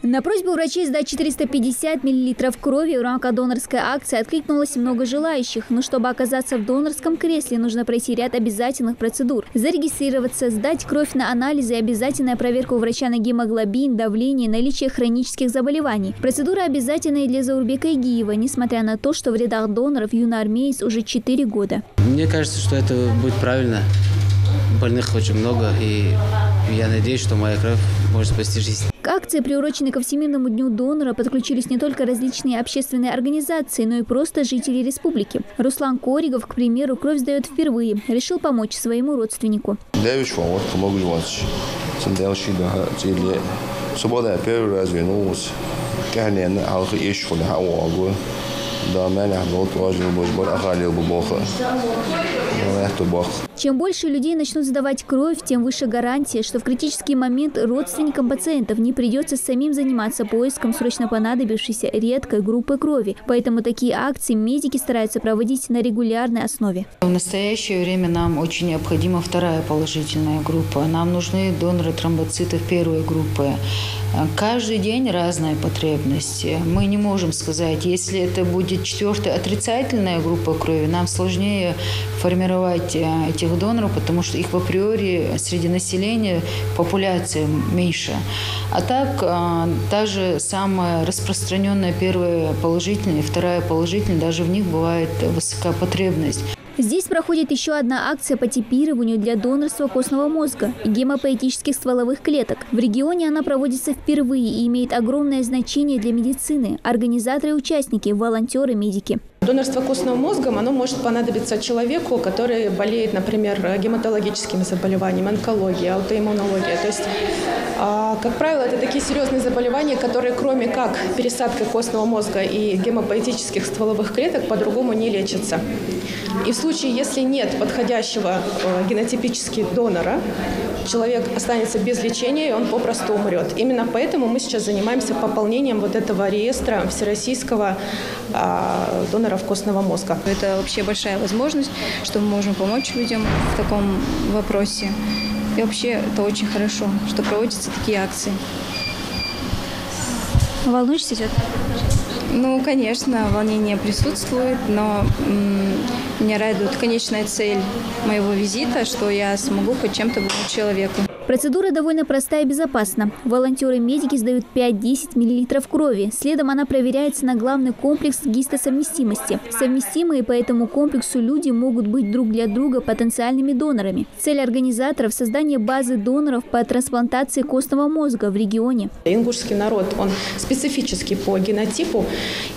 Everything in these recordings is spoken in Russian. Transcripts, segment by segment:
На просьбу врачей сдать 450 мл крови в рамках донорской акции откликнулось много желающих. Но чтобы оказаться в донорском кресле, нужно пройти ряд обязательных процедур. Зарегистрироваться, сдать кровь на анализы и обязательная проверка у врача на гемоглобин, давление, наличие хронических заболеваний. Процедуры обязательные для Заурбека Игиева, несмотря на то, что в рядах доноров юноармеец уже 4 года. Мне кажется, что это будет правильно. Больных очень много, и я надеюсь, что моя кровь может спасти жизнь. К акции, приуроченной ко Всемирному дню донора, подключились не только различные общественные организации, но и просто жители республики. Руслан Коригов, к примеру, кровь сдает впервые. Решил помочь своему родственнику. Чем больше людей начнут сдавать кровь, тем выше гарантия, что в критический момент родственникам пациентов не придется самим заниматься поиском срочно понадобившейся редкой группы крови. Поэтому такие акции медики стараются проводить на регулярной основе. В настоящее время нам очень необходима вторая положительная группа. Нам нужны доноры тромбоцитов первой группы. Каждый день разная потребность. Мы не можем сказать, если это будет четвертая отрицательная группа крови, нам сложнее формировать этих доноров, потому что их в априори среди населения популяция меньше. А так, даже самая распространенная первая положительная и вторая положительная, даже в них бывает высокая потребность. Здесь проходит еще одна акция по типированию для донорства костного мозга и гемопоэтических стволовых клеток. В регионе она проводится впервые и имеет огромное значение для медицины. Организаторы и участники – волонтеры, медики. Донорство костного мозга оно может понадобиться человеку, который болеет, например, гематологическими заболеваниями, онкологией, аутоиммунологией. То есть, как правило, это такие серьезные заболевания, которые кроме как пересадкой костного мозга и гемопоэтических стволовых клеток по-другому не лечатся. И в случае, если нет подходящего генотипически донора, человек останется без лечения, и он попросту умрет. Именно поэтому мы сейчас занимаемся пополнением вот этого реестра всероссийского доноров костного мозга. Это вообще большая возможность, что мы можем помочь людям в таком вопросе. И вообще это очень хорошо, что проводятся такие акции. Волнуешься, тетя? Ну, конечно, волнение присутствует, но меня радует конечная цель моего визита, что я смогу хоть чем-то помочь человеку. Процедура довольно простая и безопасна. Волонтеры-медики сдают 5-10 мл крови. Следом она проверяется на главный комплекс гистосовместимости. Совместимые по этому комплексу люди могут быть друг для друга потенциальными донорами. Цель организаторов – создание базы доноров по трансплантации костного мозга в регионе. Ингушский народ, он специфический по генотипу.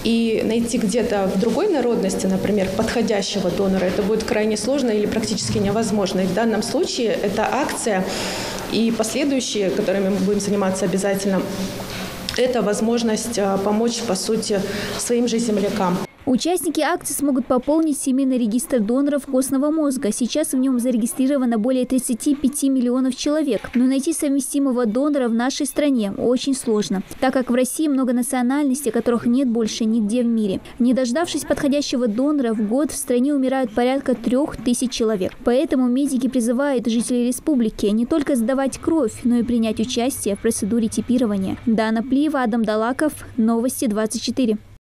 И найти где-то в другой народности, например, подходящего донора, это будет крайне сложно или практически невозможно. И в данном случае эта акция и последующие, которыми мы будем заниматься обязательно, это возможность помочь, по сути, своим же землякам. Участники акции смогут пополнить семейный регистр доноров костного мозга. Сейчас в нем зарегистрировано более 35 миллионов человек. Но найти совместимого донора в нашей стране очень сложно, так как в России много национальностей, которых нет больше нигде в мире. Не дождавшись подходящего донора, в год в стране умирают порядка 3000 человек. Поэтому медики призывают жителей республики не только сдавать кровь, но и принять участие в процедуре типирования. Дана Плиева, Адам Далаков, Новости 24.